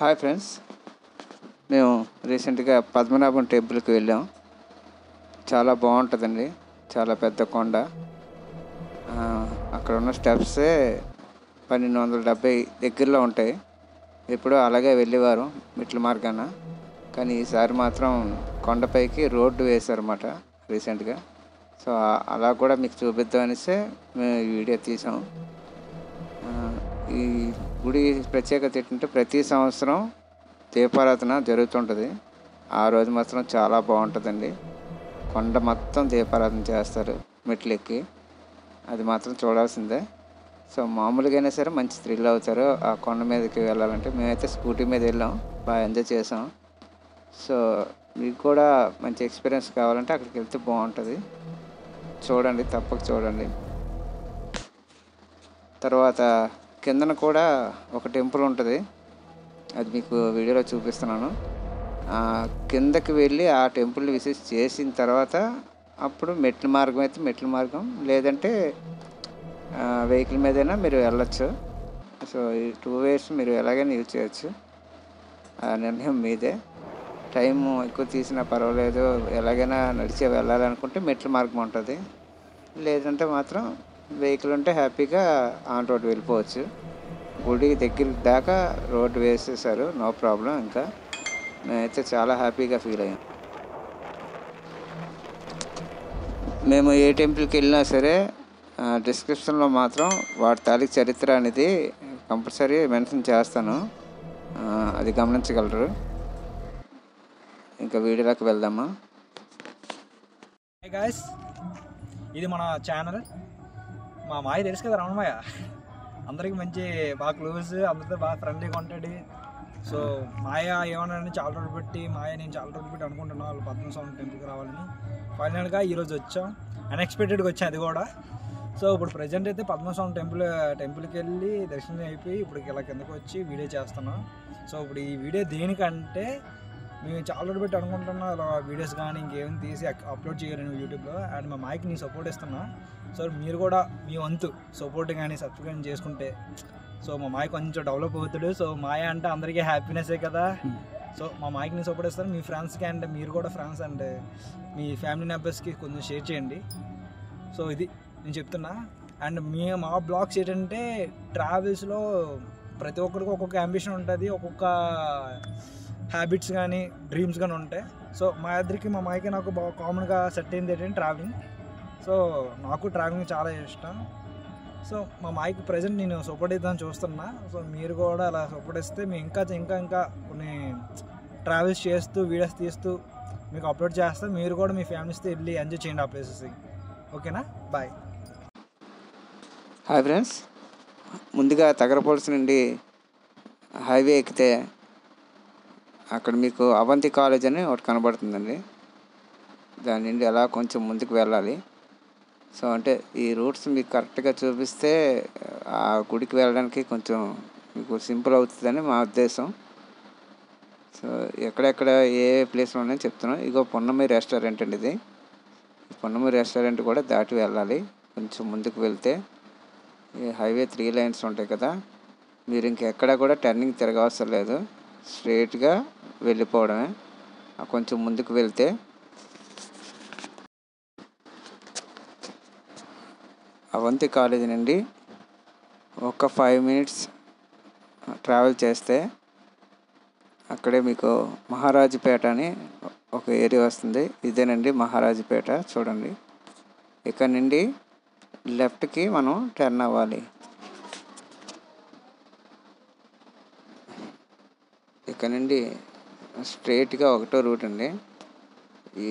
Hi friends, మేము రీసెంట్గా పద్మనాభం టెంపుల్కి వెళ్ళాం. చాలా బాగుంటుందండి. చాలా పెద్ద కొండ. అక్కడ ఉన్న స్టెప్సే 1270 దగ్గరలో ఉంటాయి. ఎప్పుడూ అలాగే వెళ్ళేవారు మెట్ల మార్గాన. కానీ ఈసారి మాత్రం కొండపైకి రోడ్డు వేశారన్నమాట రీసెంట్గా. సో అలా కూడా మీకు చూపిద్దామనిసే మేము ఈ వీడియో తీసాం. ఈ గుడి ప్రత్యేకత ఏంటంటే ప్రతి సంవత్సరం దీపారాధన జరుగుతుంటుంది. ఆ రోజు మాత్రం చాలా బాగుంటుందండి. కొండ మొత్తం దీపారాధన చేస్తారు మెట్లెక్కి. అది మాత్రం చూడాల్సిందే. సో మామూలుగా అయినా సరే మంచి థ్రిల్ అవుతారు ఆ కొండ మీదకి వెళ్ళాలంటే. మేమైతే స్కూటీ మీద వెళ్ళాం, బాగా ఎంజాయ్ చేసాం. సో మీకు కూడా మంచి ఎక్స్పీరియన్స్ కావాలంటే అక్కడికి వెళ్తే బాగుంటుంది. చూడండి, తప్పక చూడండి. తర్వాత కిందన కూడా ఒక టెంపుల్ ఉంటుంది, అది మీకు వీడియోలో చూపిస్తున్నాను. కిందకి వెళ్ళి ఆ టెంపుల్ని విజిట్ చేసిన తర్వాత అప్పుడు మెట్ల మార్గం అయితే మెట్ల మార్గం, లేదంటే వెహికల్ మీదైనా మీరు వెళ్ళచ్చు. సో ఈ 2 ways మీరు ఎలాగైనా యూజ్ చేయొచ్చు. ఆ నిర్ణయం మీదే. టైము ఎక్కువ తీసినా పర్వాలేదు, ఎలాగైనా నడిచే వెళ్ళాలనుకుంటే మెట్ల మార్గం ఉంటుంది. లేదంటే మాత్రం వెహికల్ ఉంటే హ్యాపీగా ఆన్ రోడ్ వెళ్ళిపోవచ్చు. గుడి దగ్గర దాకా రోడ్డు వేసేసారు, నో ప్రాబ్లం. ఇంకా మేమైతే చాలా హ్యాపీగా ఫీల్ అయ్యాం. మేము ఏ టెంపుల్కి వెళ్ళినా సరే డిస్క్రిప్షన్లో మాత్రం వాటి తాలూకు చరిత్ర అనేది కంపల్సరీ మెన్షన్ చేస్తాను, అది గమనించగలరు. ఇంకా వీడియోలోకి వెళ్దామా. హాయ్ గాయ్స్, ఇది మన ఛానల్. మా మాయ తెలుసు కదా, రమణమాయ. అందరికి మంచి బాగా క్లోజ్, అందరితో బాగా ఫ్రెండ్లీగా ఉంటాడు. సో మాయ ఏమన్నాడని చాలా రోజులు పెట్టి నేను చాలా రోజులు పెట్టి అనుకుంటున్నాను వాళ్ళు పద్మనాభస్వామి టెంపుల్కి రావాలని. ఫైనల్గా ఈరోజు వచ్చాం, అన్ఎక్స్పెక్టెడ్గా వచ్చాం అది కూడా. సో ఇప్పుడు ప్రజెంట్ అయితే పద్మనాభస్వామి టెంపుల్కి వెళ్ళి దర్శనం అయిపోయి ఇప్పుడు ఇలా కిందకి వచ్చి వీడియో చేస్తున్నాం. సో ఇప్పుడు ఈ వీడియో దేనికంటే మేము చాలా రోజులు పెట్టి అనుకుంటున్నా అలా వీడియోస్ కానీ ఇంకేం తీసి అప్లోడ్ చేయాలని యూట్యూబ్లో. అండ్ మా మాయకి నేను సపోర్ట్ ఇస్తున్నా. సో మీరు కూడా మీ వంతు సపోర్ట్ కానీ సబ్స్క్రైబ్ చేసుకుంటే సో మా మాయ కొంచెం డెవలప్ అవుతాడు. సో మాయ అంటే అందరికీ హ్యాపీనెస్సే కదా. సో మా మాయకి నేను సపోర్ట్ ఇస్తాను. మీ ఫ్రెండ్స్కి అండ్ మీరు కూడా ఫ్రెండ్స్ అండ్ మీ ఫ్యామిలీ మెంబర్స్కి కొంచెం షేర్ చేయండి. సో ఇది నేను చెప్తున్నా. అండ్ మా బ్లాగ్స్ ఏంటంటే ట్రావెల్స్లో ప్రతి ఒక్కరికి ఒక్కొక్క అంబిషన్ ఉంటుంది, ఒక్కొక్క హ్యాబిట్స్ కానీ డ్రీమ్స్ కానీ ఉంటాయి. సో మా ఇద్దరికి మా మాయకి నాకు బాగా కామన్గా సెట్ అయింది ఏంటంటే ట్రావెలింగ్. సో నాకు ట్రావెలింగ్ చాలా ఇష్టం. సో మా మాయకి ప్రజెంట్ నేను సపోర్ట్ ఇద్దామని చూస్తున్నా. సో మీరు కూడా అలా సపోర్ట్ ఇస్తే మేము ఇంకా కొన్ని ట్రావెల్స్ చేస్తూ వీడియోస్ తీస్తూ మీకు అప్లోడ్ చేస్తే మీరు కూడా మీ ఫ్యామిలీస్తో వెళ్ళి ఎంజాయ్ చేయండి ఆ ప్లేసెస్కి. ఓకేనా, బాయ్. హాయ్ ఫ్రెండ్స్, ముందుగా తగరపొలుసు నుండి హైవే ఎక్కితే అక్కడ మీకు అవంతి కాలేజ్ అని ఒకటి కనబడుతుందండి. దాని నుండి అలా కొంచెం ముందుకు వెళ్ళాలి. సో అంటే ఈ రూట్స్ మీకు కరెక్ట్గా చూపిస్తే ఆ గుడికి వెళ్ళడానికి కొంచెం మీకు సింపుల్ అవుతుందని మా ఉద్దేశం. సో ఎక్కడెక్కడ ఏ ప్లేస్లో ఉన్నాయో చెప్తున్నాను. ఇగో పున్నమి రెస్టారెంట్ అండి ఇది. పున్నమి రెస్టారెంట్ కూడా దాటి వెళ్ళాలి. కొంచెం ముందుకు వెళ్తే ఈ హైవే 3 lanes ఉంటాయి కదా, మీరు ఇంకెక్కడ కూడా టర్నింగ్ తిరగవసరం లేదు, స్ట్రైట్గా వెళ్ళిపోవడమే. కొంచెం ముందుకు వెళ్తే అవంతి కాలేజీ నుండి ఒక 5 minutes ట్రావెల్ చేస్తే అక్కడే మీకు మహారాజుపేట అని ఒక ఏరియా వస్తుంది. ఇదేనండి మహారాజుపేట. చూడండి, ఇక్కడ నుండి లెఫ్ట్కి మనం టర్న్ అవ్వాలి. ఇక్కడ నుండి స్ట్రైట్గా ఒకటో రూట్ అండి.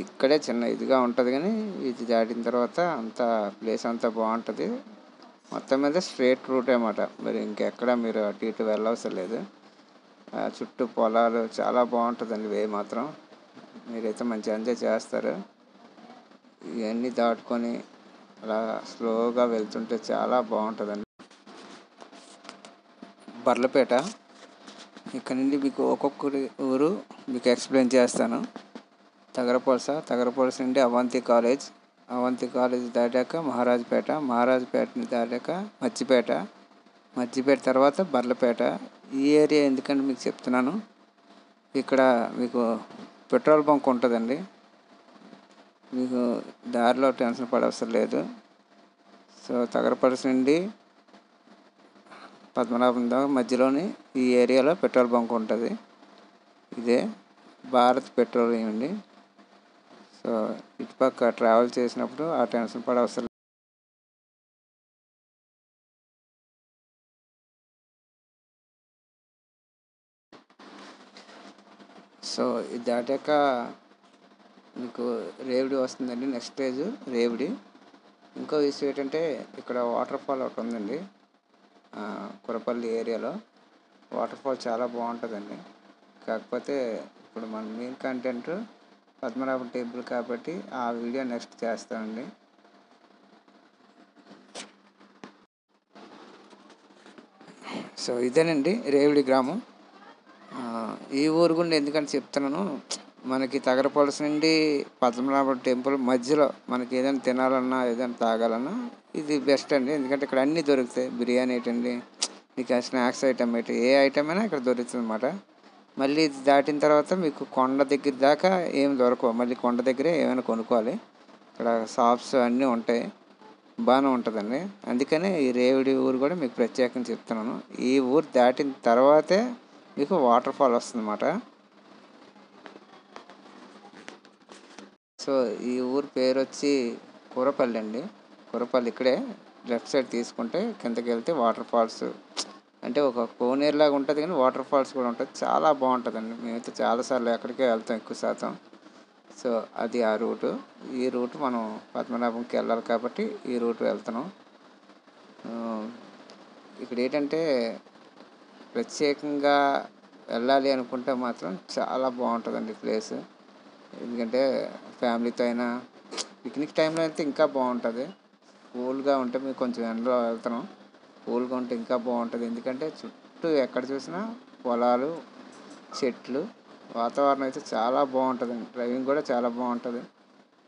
ఇక్కడే చిన్న ఇదిగా ఉంటుంది, కానీ ఇది దాటిన తర్వాత అంతా ప్లేస్ అంతా బాగుంటుంది. మొత్తం మీద స్ట్రైట్ రూట్ అన్నమాట. మరి ఇంకెక్కడ మీరు అటు ఇటు వెళ్ళవసరం లేదు. చుట్టూ పొలాలు చాలా బాగుంటుందండి. వే మాత్రం మీరైతే మంచి ఎంజాయ్ చేస్తారు. ఇవన్నీ దాటుకొని అలా స్లోగా వెళ్తుంటే చాలా బాగుంటుందండి. బర్లపేట, ఇక్కడ నుండి మీకు ఒక్కొక్కరి ఊరు మీకు ఎక్స్ప్లెయిన్ చేస్తాను. తగరపొలస నుండి అవంతి కాలేజ్ దాటాక మహారాజుపేటని దాటాక మచ్చిపేట, మధ్యపేట తర్వాత బర్లపేట. ఈ ఏరియా ఎందుకంటే మీకు చెప్తున్నాను, ఇక్కడ మీకు పెట్రోల్ బంక్ ఉంటుందండి. మీకు దారిలో టెన్షన్ పడవసరం లేదు. సో తగరపల్లి నుండి పద్మనాభం దాకా మధ్యలోని ఈ ఏరియాలో పెట్రోల్ బంక్ ఉంటుంది. ఇదే భారత్ పెట్రోలియం అండి. సో ఇటుపక్క ట్రావెల్ చేసినప్పుడు ఆ టెన్షన్ పడవసరం. సో ఇది దాటాక మీకు రేవుడి వస్తుందండి. నెక్స్ట్ స్టేజ్ రేవుడి. ఇంకో విషయం ఏంటంటే ఇక్కడ వాటర్ ఫాల్ ఒకటి ఉందండి. కురపల్లి ఏరియాలో వాటర్ ఫాల్ చాలా బాగుంటుందండి. కాకపోతే ఇప్పుడు మన మెయిన్ కంటెంట్ పద్మనాభం టెంపుల్ కాబట్టి ఆ వీడియో నెక్స్ట్ చేస్తానండి. సో ఇదేనండి రేవుడి గ్రామం. ఈ ఊరు గుండా ఎందుకంటే చెప్తున్నాను, మనకి తగరపలస నుండి పద్మనాభం టెంపుల్ మధ్యలో మనకి ఏదైనా తినాలన్నా ఏదైనా తాగాలన్నా ఇది బెస్ట్ అండి. ఎందుకంటే ఇక్కడ అన్నీ దొరుకుతాయి. బిర్యానీ ఏంటండి, మీకు స్నాక్స్ ఐటమ్ ఏంటి, ఏ ఐటమ్ అయినా ఇక్కడ దొరుకుతుంది అన్నమాట. మళ్ళీ ఇది దాటిన తర్వాత మీకు కొండ దగ్గర దాకా ఏం దొరకవు. మళ్ళీ కొండ దగ్గరే ఏమైనా కొనుక్కోవాలి. ఇక్కడ షాప్స్ అన్నీ ఉంటాయి. బాగానే ఉంటుందండి. అందుకనే ఈ రేవుడి ఊరు కూడా మీకు ప్రత్యేకంగా చెప్తున్నాను. ఈ ఊరు దాటిన తర్వాతే మీకు వాటర్ ఫాల్ వస్తుందన్నమాట. సో ఈ ఊరు పేరు వచ్చి కురపల్లి అండి. కురపల్లి ఇక్కడే లెఫ్ట్ సైడ్ తీసుకుంటే కిందకి వెళ్తే వాటర్ ఫాల్స్ అంటే ఒక కోనేరు లాగా ఉంటుంది, కానీ వాటర్ ఫాల్స్ కూడా ఉంటుంది. చాలా బాగుంటుందండి. మేమైతే చాలాసార్లు ఎక్కడికే వెళ్తాం ఎక్కువ శాతం. సో అది ఆ రూటు. ఈ రూటు మనం పద్మనాభంకి వెళ్ళాలి కాబట్టి ఈ రూటు వెళ్తున్నాం. ఇక్కడ ఏంటంటే ప్రత్యేకంగా వెళ్ళాలి అనుకుంటే మాత్రం చాలా బాగుంటుందండి ప్లేస్. ఎందుకంటే ఫ్యామిలీతో అయినా పిక్నిక్ టైంలో అయితే ఇంకా బాగుంటుంది. కూల్గా ఉంటే మేము కొంచెం ఎండలో వెళ్తున్నాం. కూల్గా ఉంటే ఇంకా బాగుంటుంది. ఎందుకంటే చుట్టూ ఎక్కడ చూసినా పొలాలు, చెట్లు, వాతావరణం అయితే చాలా బాగుంటుందండి. డ్రైవింగ్ కూడా చాలా బాగుంటుంది.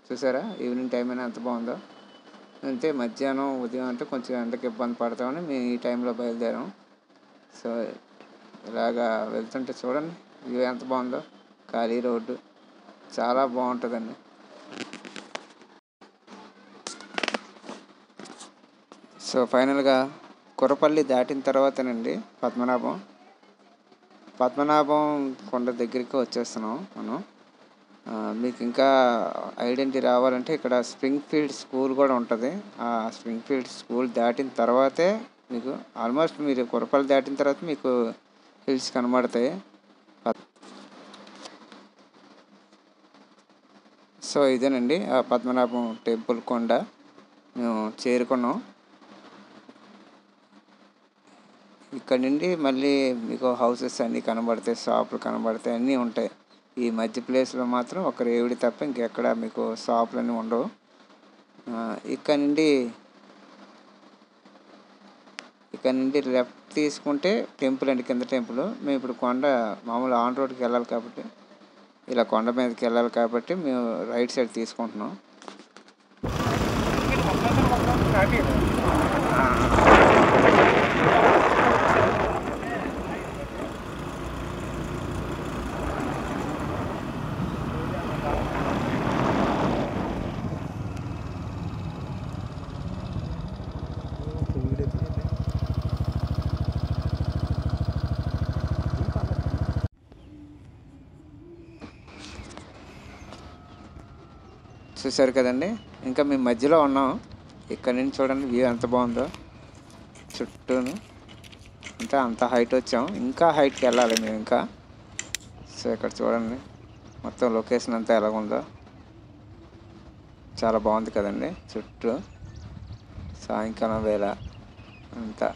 చూసారా ఈవినింగ్ టైం అయినా ఎంత బాగుందో. అంతే మధ్యాహ్నం ఉదయం అంటే కొంచెం ఎండకి ఇబ్బంది పడతామని మేము ఈ టైంలో బయలుదేరాం. సో ఇలాగా వెళ్తుంటే చూడండి వ్యూ ఎంత బాగుందో. ఖాళీ రోడ్డు చాలా బాగుంటుందండి. సో ఫైనల్గా కురపల్లి దాటిన తర్వాతనండి పద్మనాభం కొండ దగ్గరికి వచ్చేస్తున్నాం మనం. మీకు ఇంకా ఐడెంటిటీ రావాలంటే ఇక్కడ స్ప్రింగ్ ఫీల్డ్ స్కూల్ కూడా ఉంటుంది. ఆ స్ప్రింగ్ ఫీల్డ్ స్కూల్ దాటిన తర్వాతే మీకు ఆల్మోస్ట్ మీరు కురపల్లి దాటిన తర్వాత మీకు హిల్స్ కనబడతాయి. సో ఇదేనండి ఆ పద్మనాభం టెంపుల్ కొండ మేము చేరుకున్నాం. ఇక్కడ నుండి మళ్ళీ మీకు హౌసెస్ అన్నీ కనబడతాయి, షాపులు కనబడతాయి, అన్నీ ఉంటాయి. ఈ మధ్య ప్లేస్లో మాత్రం ఒక రేవుడి తప్ప ఇంకెక్కడ మీకు షాపులు అన్నీ ఉండవు. ఇక్కడ నుండి లెఫ్ట్ తీసుకుంటే టెంపుల్ అండి, కింద టెంపుల్. మేము ఇప్పుడు కొండ మామూలు ఆన్ రోడ్కి వెళ్ళాలి కాబట్టి, ఇలా కొండ మీదకి వెళ్ళాలి కాబట్టి మేము రైట్ సైడ్ తీసుకుంటున్నాం. చూసారు కదండి, ఇంకా మేము మధ్యలో ఉన్నాం. ఇక్కడ నుంచి చూడండి వ్యూ ఎంత బాగుందో. చుట్టూను అంటే అంత హైట్ వచ్చాం, ఇంకా హైట్కి వెళ్ళాలి మేము ఇంకా. సో ఇక్కడ చూడండి మొత్తం లొకేషన్ అంతా ఎలాగుందో. చాలా బాగుంది కదండి. చుట్టూ సాయంకాలం వేళ అంతా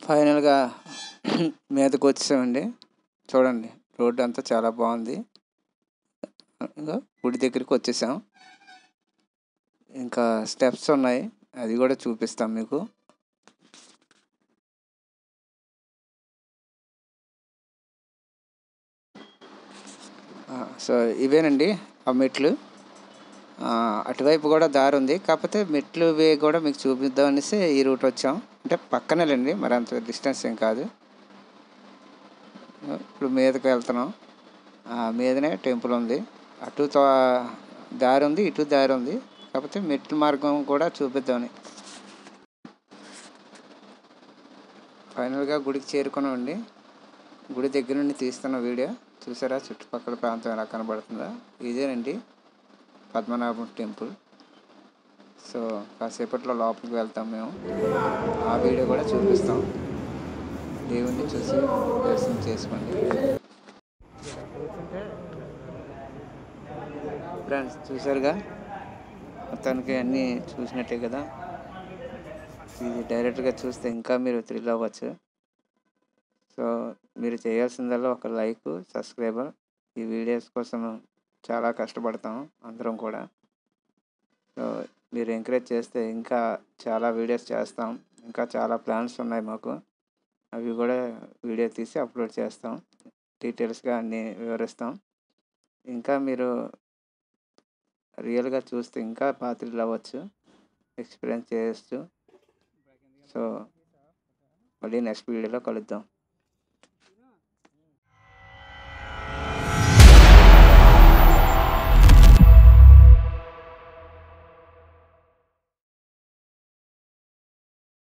ఫైనల్గా మీదకి వచ్చామండి. చూడండి, రోడ్డు అంతా చాలా బాగుంది. ఇంకా గుడి దగ్గరికి వచ్చేసాం. ఇంకా స్టెప్స్ ఉన్నాయి, అది కూడా చూపిస్తాం మీకు. సో ఇవేనండి ఆ మెట్లు. అటువైపు కూడా దారి ఉంది, కాకపోతే మెట్లు వే కూడా మీకు చూపిద్దాం అనేసి ఈ రూట్ వచ్చాం. అంటే పక్కనేలేండి, మరి అంత డిస్టెన్స్ ఏం కాదు. ఇప్పుడు మీదకి వెళ్తున్నాం. మీదనే టెంపుల్ ఉంది. అటు దారి ఉంది, ఇటు దారి ఉంది, కాకపోతే మెట్ల మార్గం కూడా చూపిద్దామని. ఫైనల్గా గుడికి చేరుకున్నామండి. గుడి దగ్గర నుండి తీస్తున్న వీడియో చూసారా, చుట్టుపక్కల ప్రాంతం ఎలా కనబడుతుందా. ఇదేనండి పద్మనాభం టెంపుల్. సో కాసేపట్లో లోపలికి వెళ్తాం మేము, ఆ వీడియో కూడా చూపిస్తాం. దేవుణ్ణి చూసి దర్శనం చేసుకోండి ఫ్రెండ్స్. చూసారుగా, మొత్తానికి అన్నీ చూసినట్టే కదా. ఇది డైరెక్ట్గా చూస్తే ఇంకా మీరు థ్రిల్ అవ్వచ్చు. సో మీరు చేయాల్సిందల్లా ఒక లైక్, సబ్స్క్రైబర్. ఈ వీడియోస్ కోసం చాలా కష్టపడతాం అందరం కూడా. సో మీరు ఎంకరేజ్ చేస్తే ఇంకా చాలా వీడియోస్ చేస్తాం. ఇంకా చాలా ప్లాన్స్ ఉన్నాయి మాకు, అవి కూడా వీడియో తీసి అప్లోడ్ చేస్తాం. డీటెయిల్స్గా అన్నీ వివరిస్తాం. ఇంకా మీరు రియల్గా చూస్తే ఇంకా పాత్రలు అవ్వచ్చు, ఎక్స్పీరియన్స్ చేయొచ్చు. సో మళ్ళీ నెక్స్ట్ వీడియోలో కలుద్దాం.